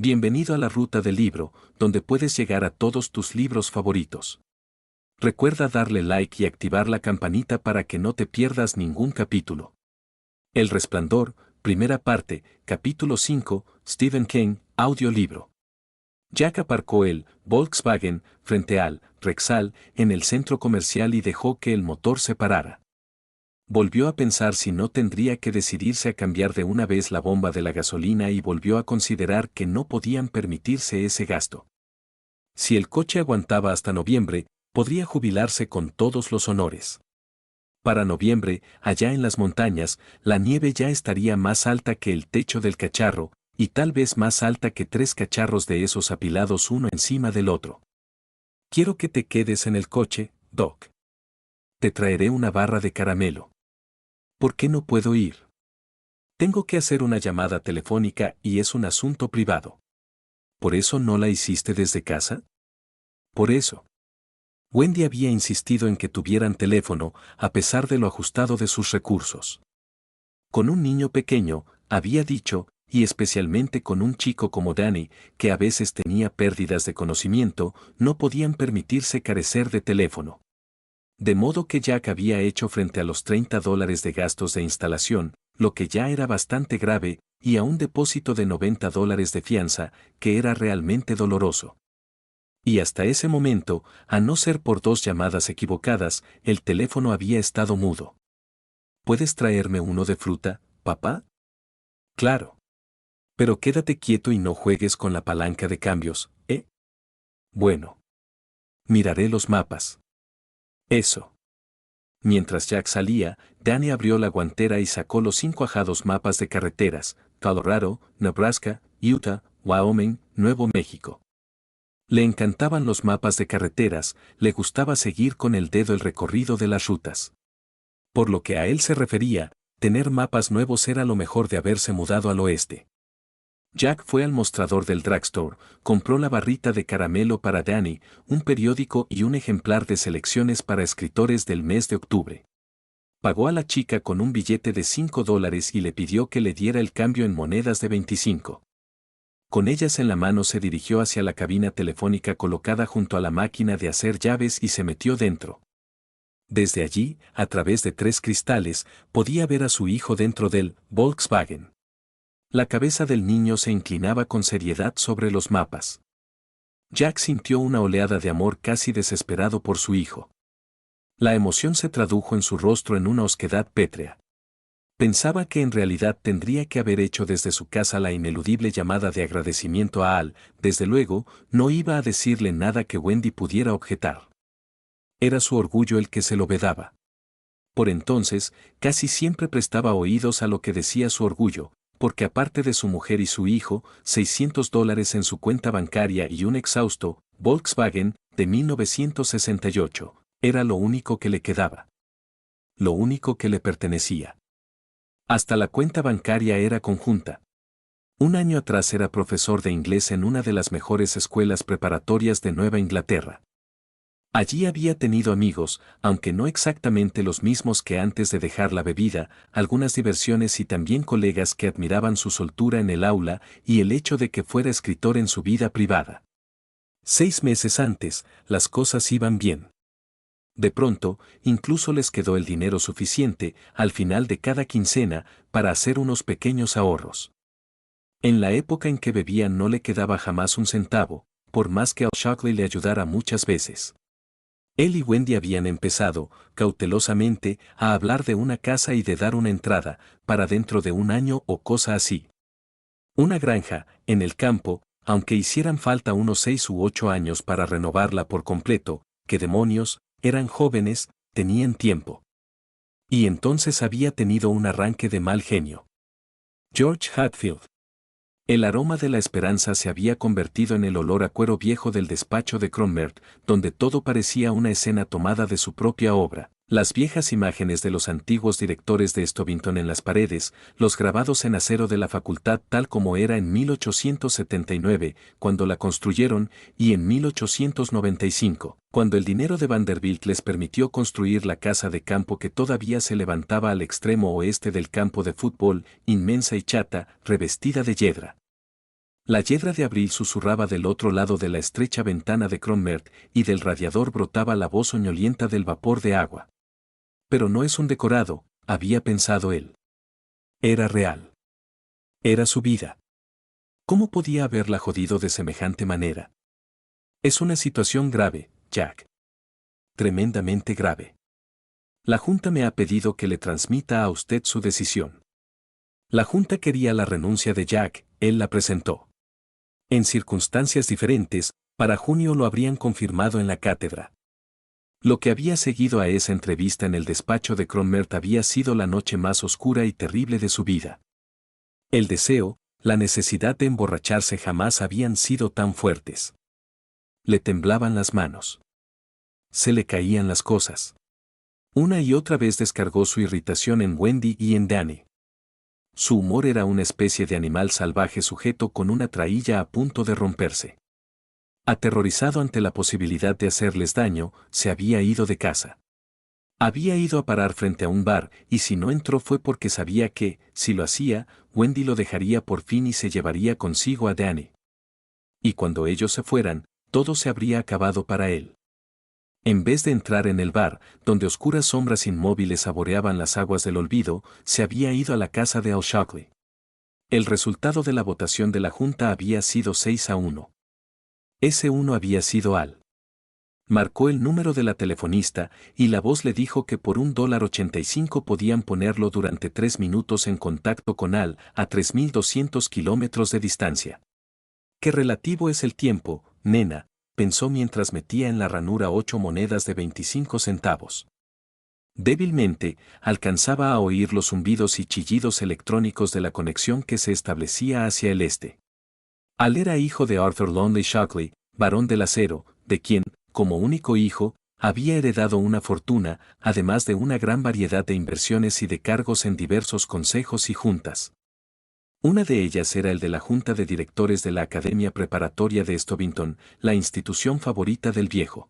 Bienvenido a la Ruta del Libro, donde puedes llegar a todos tus libros favoritos. Recuerda darle like y activar la campanita para que no te pierdas ningún capítulo. El Resplandor, primera parte, capítulo 5, Stephen King, audiolibro. Jack aparcó el Volkswagen frente al Rexall en el centro comercial y dejó que el motor se parara. Volvió a pensar si no tendría que decidirse a cambiar de una vez la bomba de la gasolina y volvió a considerar que no podían permitirse ese gasto. Si el coche aguantaba hasta noviembre, podría jubilarse con todos los honores. Para noviembre, allá en las montañas, la nieve ya estaría más alta que el techo del cacharro, y tal vez más alta que 3 cacharros de esos apilados uno encima del otro. Quiero que te quedes en el coche, Doc. Te traeré una barra de caramelo. ¿Por qué no puedo ir? Tengo que hacer una llamada telefónica y es un asunto privado. ¿Por eso no la hiciste desde casa? Por eso. Wendy había insistido en que tuvieran teléfono, a pesar de lo ajustado de sus recursos. Con un niño pequeño, había dicho, y especialmente con un chico como Danny, que a veces tenía pérdidas de conocimiento, no podían permitirse carecer de teléfono. De modo que Jack había hecho frente a los $30 de gastos de instalación, lo que ya era bastante grave, y a un depósito de $90 de fianza, que era realmente doloroso. Y hasta ese momento, a no ser por 2 llamadas equivocadas, el teléfono había estado mudo. ¿Puedes traerme uno de fruta, papá? Claro. Pero quédate quieto y no juegues con la palanca de cambios, ¿eh? Bueno. Miraré los mapas. Eso. Mientras Jack salía, Danny abrió la guantera y sacó los 5 ajados mapas de carreteras: Colorado, Nebraska, Utah, Wyoming, Nuevo México. Le encantaban los mapas de carreteras, le gustaba seguir con el dedo el recorrido de las rutas. Por lo que a él se refería, tener mapas nuevos era lo mejor de haberse mudado al oeste. Jack fue al mostrador del drugstore, compró la barrita de caramelo para Danny, un periódico y un ejemplar de selecciones para escritores del mes de octubre. Pagó a la chica con un billete de $5 y le pidió que le diera el cambio en monedas de 25. Con ellas en la mano se dirigió hacia la cabina telefónica colocada junto a la máquina de hacer llaves y se metió dentro. Desde allí, a través de 3 cristales, podía ver a su hijo dentro del Volkswagen. La cabeza del niño se inclinaba con seriedad sobre los mapas. Jack sintió una oleada de amor casi desesperado por su hijo. La emoción se tradujo en su rostro en una osquedad pétrea. Pensaba que en realidad tendría que haber hecho desde su casa la ineludible llamada de agradecimiento a Al, desde luego, no iba a decirle nada que Wendy pudiera objetar. Era su orgullo el que se lo vedaba. Por entonces, casi siempre prestaba oídos a lo que decía su orgullo, porque aparte de su mujer y su hijo, $600 en su cuenta bancaria y un exhausto Volkswagen de 1968, era lo único que le quedaba. Lo único que le pertenecía. Hasta la cuenta bancaria era conjunta. Un año atrás era profesor de inglés en una de las mejores escuelas preparatorias de Nueva Inglaterra. Allí había tenido amigos, aunque no exactamente los mismos que antes de dejar la bebida, algunas diversiones y también colegas que admiraban su soltura en el aula y el hecho de que fuera escritor en su vida privada. 6 meses antes, las cosas iban bien. De pronto, incluso les quedó el dinero suficiente, al final de cada quincena, para hacer unos pequeños ahorros. En la época en que bebía no le quedaba jamás un centavo, por más que Al Shockley le ayudara muchas veces. Él y Wendy habían empezado, cautelosamente, a hablar de una casa y de dar una entrada, para dentro de un año o cosa así. Una granja, en el campo, aunque hicieran falta unos 6 u 8 años para renovarla por completo, ¿qué demonios? Eran jóvenes, tenían tiempo. Y entonces había tenido un arranque de mal genio. George Hatfield. El aroma de la esperanza se había convertido en el olor a cuero viejo del despacho de Cromwell, donde todo parecía una escena tomada de su propia obra. Las viejas imágenes de los antiguos directores de Stovington en las paredes, los grabados en acero de la facultad tal como era en 1879, cuando la construyeron, y en 1895, cuando el dinero de Vanderbilt les permitió construir la casa de campo que todavía se levantaba al extremo oeste del campo de fútbol, inmensa y chata, revestida de yedra. La hiedra de abril susurraba del otro lado de la estrecha ventana de Cronmerth y del radiador brotaba la voz soñolienta del vapor de agua. Pero no es un decorado, había pensado él. Era real. Era su vida. ¿Cómo podía haberla jodido de semejante manera? Es una situación grave, Jack. Tremendamente grave. La Junta me ha pedido que le transmita a usted su decisión. La Junta quería la renuncia de Jack, él la presentó. En circunstancias diferentes, para junio lo habrían confirmado en la cátedra. Lo que había seguido a esa entrevista en el despacho de Cronmerth había sido la noche más oscura y terrible de su vida. El deseo, la necesidad de emborracharse jamás habían sido tan fuertes. Le temblaban las manos. Se le caían las cosas. Una y otra vez descargó su irritación en Wendy y en Danny. Su humor era una especie de animal salvaje sujeto con una trailla a punto de romperse. Aterrorizado ante la posibilidad de hacerles daño, se había ido de casa. Había ido a parar frente a un bar, y si no entró fue porque sabía que, si lo hacía, Wendy lo dejaría por fin y se llevaría consigo a Danny. Y cuando ellos se fueran, todo se habría acabado para él. En vez de entrar en el bar, donde oscuras sombras inmóviles saboreaban las aguas del olvido, se había ido a la casa de Al Shockley. El resultado de la votación de la Junta había sido 6-1. Ese uno había sido Al. Marcó el número de la telefonista, y la voz le dijo que por $1.85 podían ponerlo durante 3 minutos en contacto con Al, a 3.200 kilómetros de distancia. Qué relativo es el tiempo, nena, pensó mientras metía en la ranura 8 monedas de 25 centavos. Débilmente, alcanzaba a oír los zumbidos y chillidos electrónicos de la conexión que se establecía hacia el este. Al era hijo de Arthur Longley Shockley, barón del acero, de quien, como único hijo, había heredado una fortuna, además de una gran variedad de inversiones y de cargos en diversos consejos y juntas. Una de ellas era el de la Junta de Directores de la Academia Preparatoria de Stovington, la institución favorita del viejo.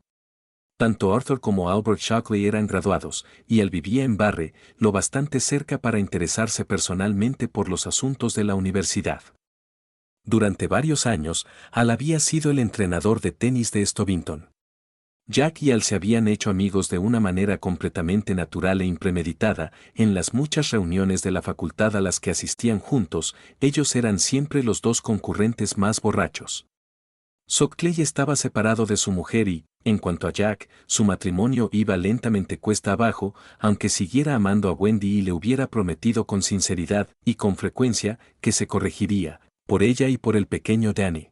Tanto Arthur como Albert Shockley eran graduados, y él vivía en Barre, lo bastante cerca para interesarse personalmente por los asuntos de la universidad. Durante varios años, Al había sido el entrenador de tenis de Stovington. Jack y Al se habían hecho amigos de una manera completamente natural e impremeditada, en las muchas reuniones de la facultad a las que asistían juntos, ellos eran siempre los dos concurrentes más borrachos. Shockley estaba separado de su mujer y, en cuanto a Jack, su matrimonio iba lentamente cuesta abajo, aunque siguiera amando a Wendy y le hubiera prometido con sinceridad y con frecuencia que se corregiría, por ella y por el pequeño Danny.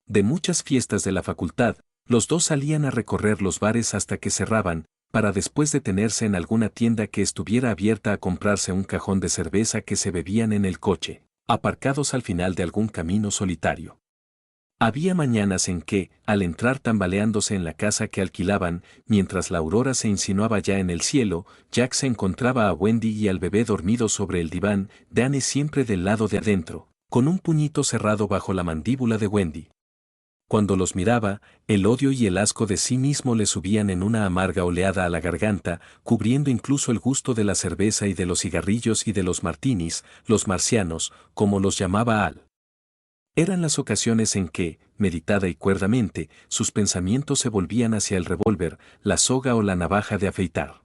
De muchas fiestas de la facultad, los dos salían a recorrer los bares hasta que cerraban, para después detenerse en alguna tienda que estuviera abierta a comprarse un cajón de cerveza que se bebían en el coche, aparcados al final de algún camino solitario. Había mañanas en que, al entrar tambaleándose en la casa que alquilaban, mientras la aurora se insinuaba ya en el cielo, Jack se encontraba a Wendy y al bebé dormido sobre el diván, Danny siempre del lado de adentro, con un puñito cerrado bajo la mandíbula de Wendy. Cuando los miraba, el odio y el asco de sí mismo le subían en una amarga oleada a la garganta, cubriendo incluso el gusto de la cerveza y de los cigarrillos y de los martinis, los marcianos, como los llamaba Al. Eran las ocasiones en que, meditada y cuerdamente, sus pensamientos se volvían hacia el revólver, la soga o la navaja de afeitar.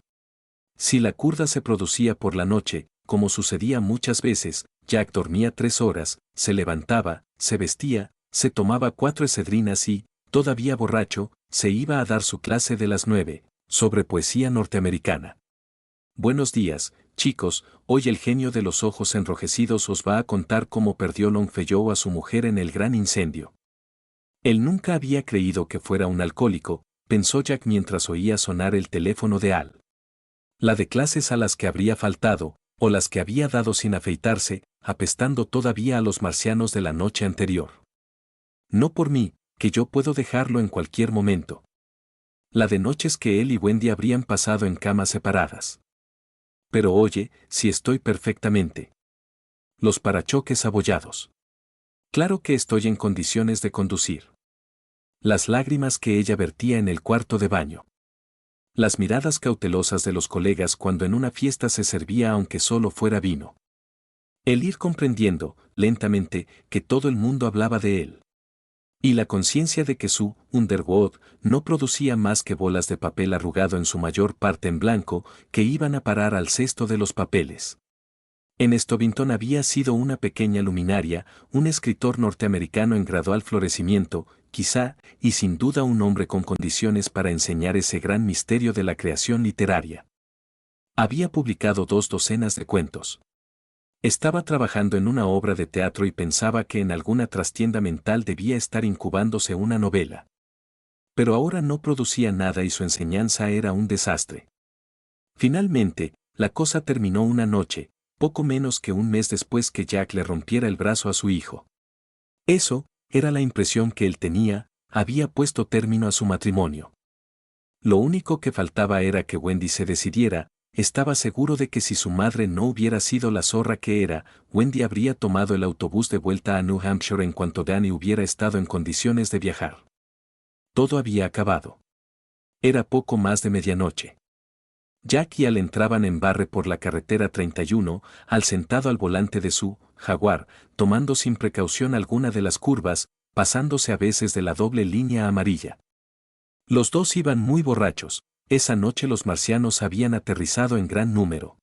Si la curda se producía por la noche, como sucedía muchas veces, Jack dormía 3 horas, se levantaba, se vestía, se tomaba 4 excedrinas y, todavía borracho, se iba a dar su clase de las 9, sobre poesía norteamericana. Buenos días, chicos, hoy el genio de los ojos enrojecidos os va a contar cómo perdió Longfellow a su mujer en el gran incendio. Él nunca había creído que fuera un alcohólico, pensó Jack mientras oía sonar el teléfono de Al. La de clases a las que habría faltado, o las que había dado sin afeitarse, apestando todavía a los marcianos de la noche anterior. No por mí, que yo puedo dejarlo en cualquier momento. La de noches que él y Wendy habrían pasado en camas separadas. Pero oye, si estoy perfectamente. Los parachoques abollados. Claro que estoy en condiciones de conducir. Las lágrimas que ella vertía en el cuarto de baño. Las miradas cautelosas de los colegas cuando en una fiesta se servía aunque solo fuera vino. El ir comprendiendo, lentamente, que todo el mundo hablaba de él. Y la conciencia de que su Underwood no producía más que bolas de papel arrugado en su mayor parte en blanco, que iban a parar al cesto de los papeles. En Stovington había sido una pequeña luminaria, un escritor norteamericano en gradual florecimiento, quizá, y sin duda un hombre con condiciones para enseñar ese gran misterio de la creación literaria. Había publicado 2 docenas de cuentos. Estaba trabajando en una obra de teatro y pensaba que en alguna trastienda mental debía estar incubándose una novela. Pero ahora no producía nada y su enseñanza era un desastre. Finalmente, la cosa terminó una noche, poco menos que un mes después que Jack le rompiera el brazo a su hijo. Eso, era la impresión que él tenía, había puesto término a su matrimonio. Lo único que faltaba era que Wendy se decidiera. Estaba seguro de que si su madre no hubiera sido la zorra que era, Wendy habría tomado el autobús de vuelta a New Hampshire en cuanto Danny hubiera estado en condiciones de viajar. Todo había acabado. Era poco más de medianoche. Jack y Al entraban en Barre por la carretera 31, Al sentado al volante de su Jaguar, tomando sin precaución alguna de las curvas, pasándose a veces de la doble línea amarilla. Los dos iban muy borrachos. Esa noche los marcianos habían aterrizado en gran número.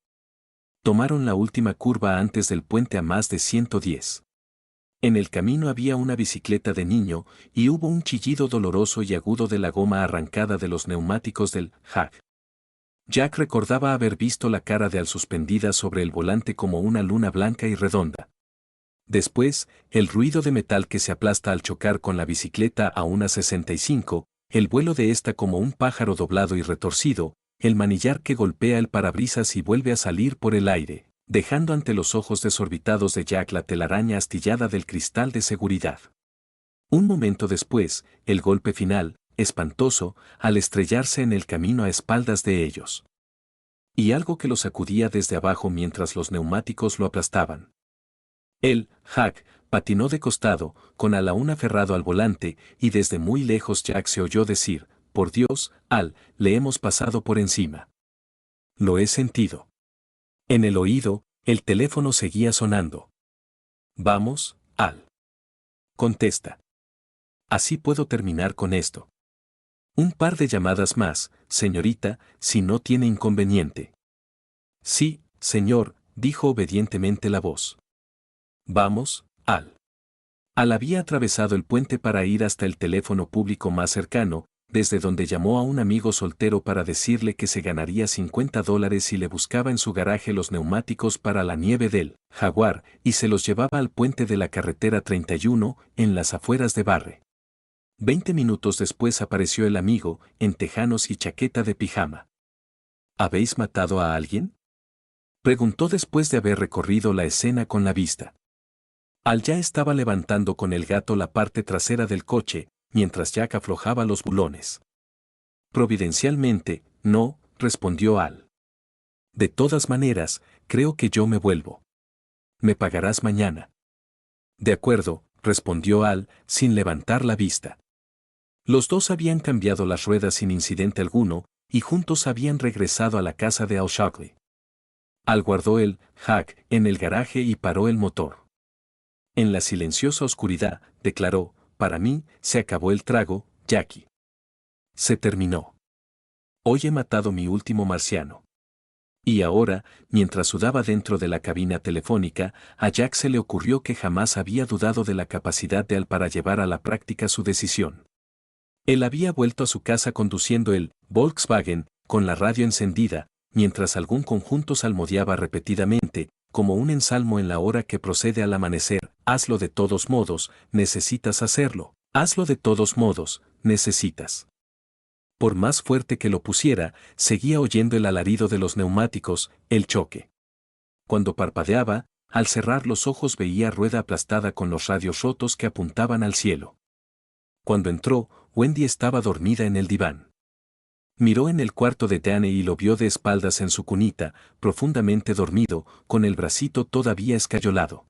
Tomaron la última curva antes del puente a más de 110. En el camino había una bicicleta de niño, y hubo un chillido doloroso y agudo de la goma arrancada de los neumáticos del Jag. Jack recordaba haber visto la cara de Al suspendida sobre el volante como una luna blanca y redonda. Después, el ruido de metal que se aplasta al chocar con la bicicleta a unas 65, el vuelo de esta como un pájaro doblado y retorcido, el manillar que golpea el parabrisas y vuelve a salir por el aire, dejando ante los ojos desorbitados de Jack la telaraña astillada del cristal de seguridad. Un momento después, el golpe final, espantoso, al estrellarse en el camino a espaldas de ellos. Y algo que lo sacudía desde abajo mientras los neumáticos lo aplastaban. El Jag patinó de costado, con Al aún aferrado al volante, y desde muy lejos Jack se oyó decir: «Por Dios, Al, le hemos pasado por encima». Lo he sentido. En el oído, el teléfono seguía sonando. «Vamos, Al». Contesta. Así puedo terminar con esto. Un par de llamadas más, señorita, si no tiene inconveniente. Sí, señor, dijo obedientemente la voz. Vamos, Al. Al había atravesado el puente para ir hasta el teléfono público más cercano, desde donde llamó a un amigo soltero para decirle que se ganaría $50 si le buscaba en su garaje los neumáticos para la nieve del Jaguar y se los llevaba al puente de la carretera 31, en las afueras de Barre. 20 minutos después apareció el amigo, en tejanos y chaqueta de pijama. ¿Habéis matado a alguien?, preguntó después de haber recorrido la escena con la vista. Al ya estaba levantando con el gato la parte trasera del coche, mientras Jack aflojaba los bulones. Providencialmente, no, respondió Al. De todas maneras, creo que yo me vuelvo. Me pagarás mañana. De acuerdo, respondió Al, sin levantar la vista. Los dos habían cambiado las ruedas sin incidente alguno, y juntos habían regresado a la casa de Al Shockley. Al guardó el Jag en el garaje y paró el motor. En la silenciosa oscuridad, declaró: «Para mí, se acabó el trago, Jackie. Se terminó. Hoy he matado mi último marciano». Y ahora, mientras sudaba dentro de la cabina telefónica, a Jack se le ocurrió que jamás había dudado de la capacidad de Al para llevar a la práctica su decisión. Él había vuelto a su casa conduciendo el Volkswagen, con la radio encendida, mientras algún conjunto salmodiaba repetidamente, como un ensalmo en la hora que procede al amanecer: «Hazlo de todos modos, necesitas hacerlo. Hazlo de todos modos, necesitas». Por más fuerte que lo pusiera, seguía oyendo el alarido de los neumáticos, el choque. Cuando parpadeaba, al cerrar los ojos veía rueda aplastada con los radios rotos que apuntaban al cielo. Cuando entró, Wendy estaba dormida en el diván. Miró en el cuarto de Danny y lo vio de espaldas en su cunita, profundamente dormido, con el bracito todavía escayolado.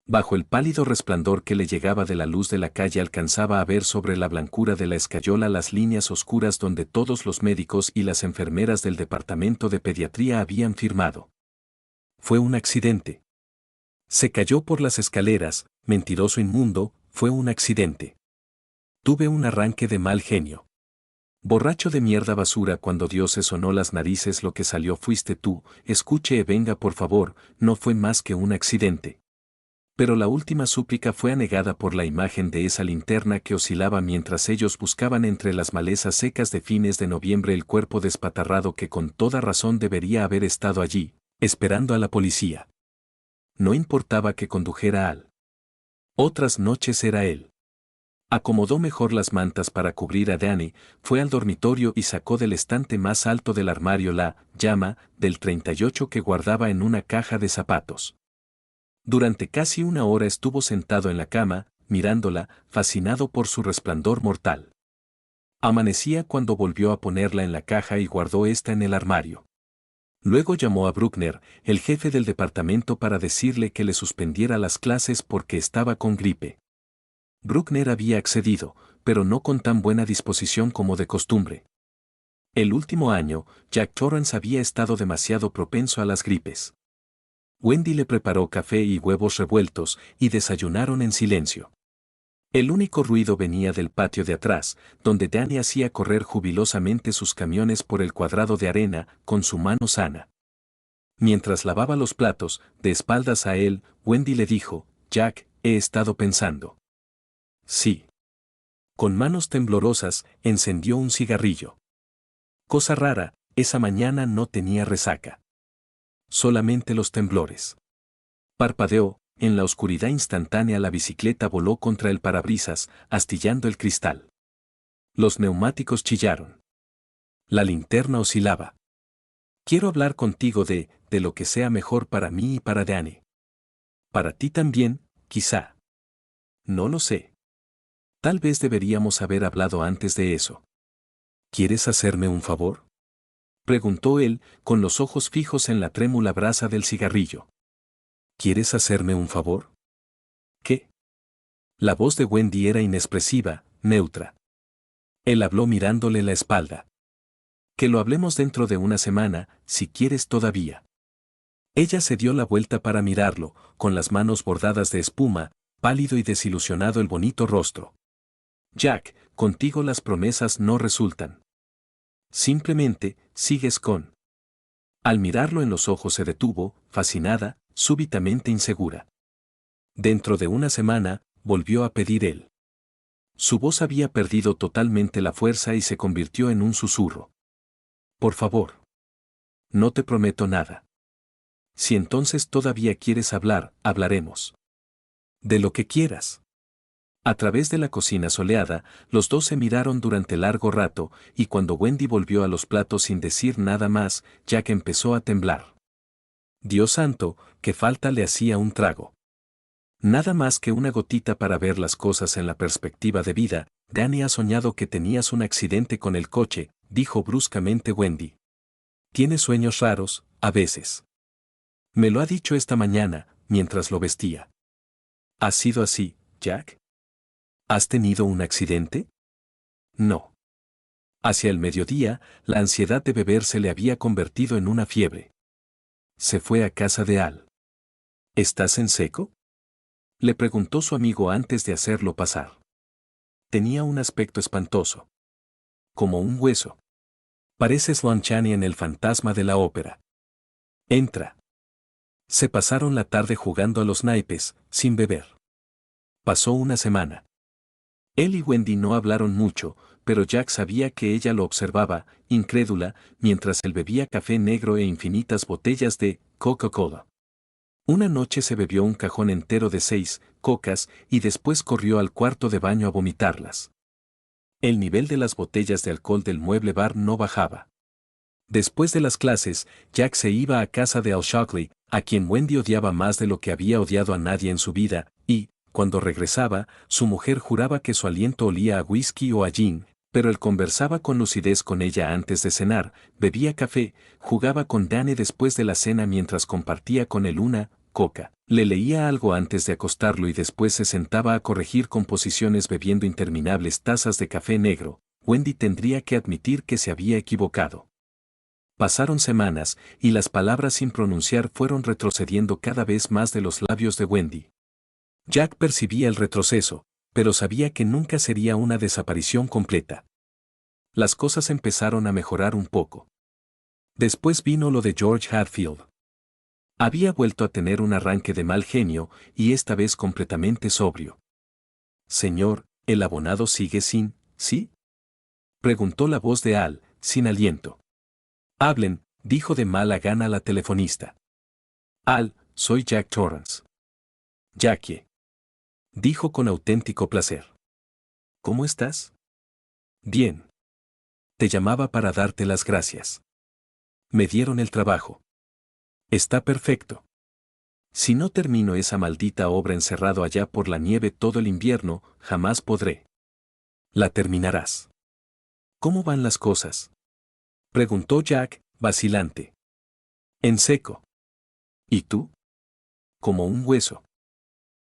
Bajo el pálido resplandor que le llegaba de la luz de la calle alcanzaba a ver sobre la blancura de la escayola las líneas oscuras donde todos los médicos y las enfermeras del departamento de pediatría habían firmado. Fue un accidente. Se cayó por las escaleras, mentiroso inmundo, fue un accidente. Tuve un arranque de mal genio. Borracho de mierda basura, cuando Dios se sonó las narices, lo que salió fuiste tú, escuche venga por favor, no fue más que un accidente. Pero la última súplica fue anegada por la imagen de esa linterna que oscilaba mientras ellos buscaban entre las malezas secas de fines de noviembre el cuerpo despatarrado que con toda razón debería haber estado allí, esperando a la policía. No importaba que condujera al. Otras noches era él. Acomodó mejor las mantas para cubrir a Danny, fue al dormitorio y sacó del estante más alto del armario la llama del 38 que guardaba en una caja de zapatos. Durante casi una hora estuvo sentado en la cama, mirándola, fascinado por su resplandor mortal. Amanecía cuando volvió a ponerla en la caja y guardó esta en el armario. Luego llamó a Bruckner, el jefe del departamento, para decirle que le suspendiera las clases porque estaba con gripe. Bruckner había accedido, pero no con tan buena disposición como de costumbre. El último año, Jack Torrance había estado demasiado propenso a las gripes. Wendy le preparó café y huevos revueltos y desayunaron en silencio. El único ruido venía del patio de atrás, donde Danny hacía correr jubilosamente sus camiones por el cuadrado de arena con su mano sana. Mientras lavaba los platos, de espaldas a él, Wendy le dijo, Jack, he estado pensando. Sí. Con manos temblorosas, encendió un cigarrillo. Cosa rara, esa mañana no tenía resaca. Solamente los temblores. Parpadeó, en la oscuridad instantánea la bicicleta voló contra el parabrisas, astillando el cristal. Los neumáticos chillaron. La linterna oscilaba. Quiero hablar contigo de lo que sea mejor para mí y para Danny. Para ti también, quizá. No lo sé. Tal vez deberíamos haber hablado antes de eso. ¿Quieres hacerme un favor?, preguntó él, con los ojos fijos en la trémula brasa del cigarrillo. ¿Quieres hacerme un favor? ¿Qué? La voz de Wendy era inexpresiva, neutra. Él habló mirándole la espalda. Que lo hablemos dentro de una semana, si quieres todavía. Ella se dio la vuelta para mirarlo, con las manos bordadas de espuma, pálido y desilusionado el bonito rostro. Jack, contigo las promesas no resultan. Simplemente, sigues con. Al mirarlo en los ojos se detuvo, fascinada, súbitamente insegura. Dentro de una semana, volvió a pedir él. Su voz había perdido totalmente la fuerza y se convirtió en un susurro. Por favor. No te prometo nada. Si entonces todavía quieres hablar, hablaremos. De lo que quieras. A través de la cocina soleada, los dos se miraron durante largo rato, y cuando Wendy volvió a los platos sin decir nada más, Jack empezó a temblar. Dios santo, qué falta le hacía un trago. Nada más que una gotita para ver las cosas en la perspectiva de vida. Danny ha soñado que tenías un accidente con el coche, dijo bruscamente Wendy. Tiene sueños raros, a veces. Me lo ha dicho esta mañana, mientras lo vestía. ¿Ha sido así, Jack? ¿Has tenido un accidente? No. Hacia el mediodía, la ansiedad de beber se le había convertido en una fiebre. Se fue a casa de Al. ¿Estás en seco?, le preguntó su amigo antes de hacerlo pasar. Tenía un aspecto espantoso. Como un hueso. Pareces Lon Chaney en El fantasma de la ópera. Entra. Se pasaron la tarde jugando a los naipes, sin beber. Pasó una semana. Él y Wendy no hablaron mucho, pero Jack sabía que ella lo observaba, incrédula, mientras él bebía café negro e infinitas botellas de Coca-Cola. Una noche se bebió un cajón entero de 6 cocas y después corrió al cuarto de baño a vomitarlas. El nivel de las botellas de alcohol del mueble bar no bajaba. Después de las clases, Jack se iba a casa de Al Shockley, a quien Wendy odiaba más de lo que había odiado a nadie en su vida, y, cuando regresaba, su mujer juraba que su aliento olía a whisky o a gin, pero él conversaba con lucidez con ella antes de cenar, bebía café, jugaba con Danny después de la cena mientras compartía con él una coca, le leía algo antes de acostarlo y después se sentaba a corregir composiciones bebiendo interminables tazas de café negro. Wendy tendría que admitir que se había equivocado. Pasaron semanas, y las palabras sin pronunciar fueron retrocediendo cada vez más de los labios de Wendy. Jack percibía el retroceso, pero sabía que nunca sería una desaparición completa. Las cosas empezaron a mejorar un poco. Después vino lo de George Hadfield. Había vuelto a tener un arranque de mal genio, y esta vez completamente sobrio. Señor, ¿el abonado sigue sin, sí? Preguntó la voz de Al, sin aliento. Hablen, dijo de mala gana la telefonista. Al, soy Jack Torrance. Jackie. Dijo con auténtico placer. ¿Cómo estás? Bien. Te llamaba para darte las gracias. Me dieron el trabajo. Está perfecto. Si no termino esa maldita obra encerrado allá por la nieve todo el invierno, jamás podré. La terminarás. ¿Cómo van las cosas? Preguntó Jack, vacilante. En seco. ¿Y tú? Como un hueso.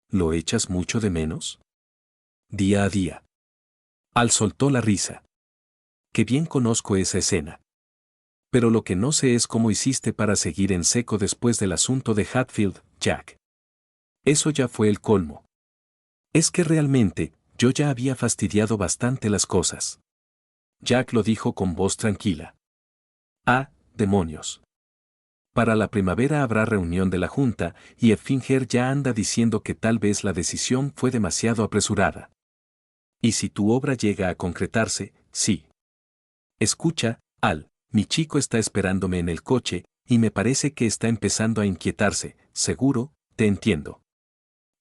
¿Lo echas mucho de menos? Día a día. Al soltó la risa. Qué bien conozco esa escena. Pero lo que no sé es cómo hiciste para seguir en seco después del asunto de Hatfield, Jack. Eso ya fue el colmo. Es que realmente, yo ya había fastidiado bastante las cosas. Jack lo dijo con voz tranquila. Ah, demonios. Para la primavera habrá reunión de la Junta, y Effinger ya anda diciendo que tal vez la decisión fue demasiado apresurada. Y si tu obra llega a concretarse, sí. Escucha, Al, mi chico está esperándome en el coche, y me parece que está empezando a inquietarse, seguro, te entiendo.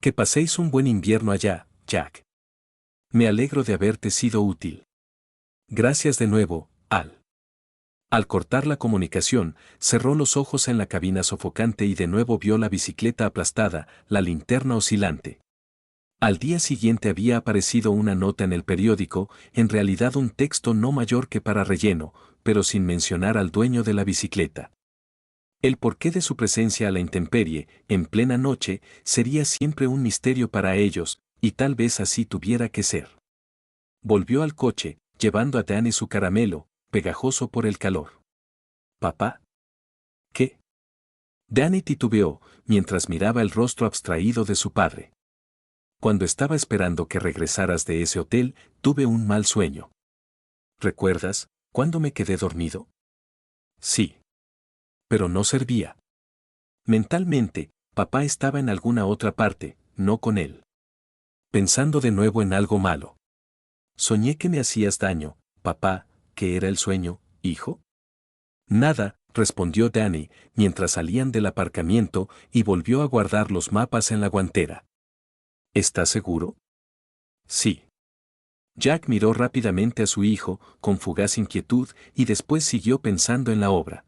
Que paséis un buen invierno allá, Jack. Me alegro de haberte sido útil. Gracias de nuevo, Al. Al cortar la comunicación, cerró los ojos en la cabina sofocante y de nuevo vio la bicicleta aplastada, la linterna oscilante. Al día siguiente había aparecido una nota en el periódico, en realidad un texto no mayor que para relleno, pero sin mencionar al dueño de la bicicleta. El porqué de su presencia a la intemperie, en plena noche, sería siempre un misterio para ellos, y tal vez así tuviera que ser. Volvió al coche, llevando a Danny su caramelo, pegajoso por el calor. ¿Papá? ¿Qué? Danny titubeó, mientras miraba el rostro abstraído de su padre. Cuando estaba esperando que regresaras de ese hotel, tuve un mal sueño. ¿Recuerdas, cuándo me quedé dormido? Sí. Pero no servía. Mentalmente, papá estaba en alguna otra parte, no con él. Pensando de nuevo en algo malo. Soñé que me hacías daño, papá. ¿Qué era el sueño, hijo? Nada, respondió Danny, mientras salían del aparcamiento, y volvió a guardar los mapas en la guantera. ¿Estás seguro? Sí. Jack miró rápidamente a su hijo, con fugaz inquietud, y después siguió pensando en la obra.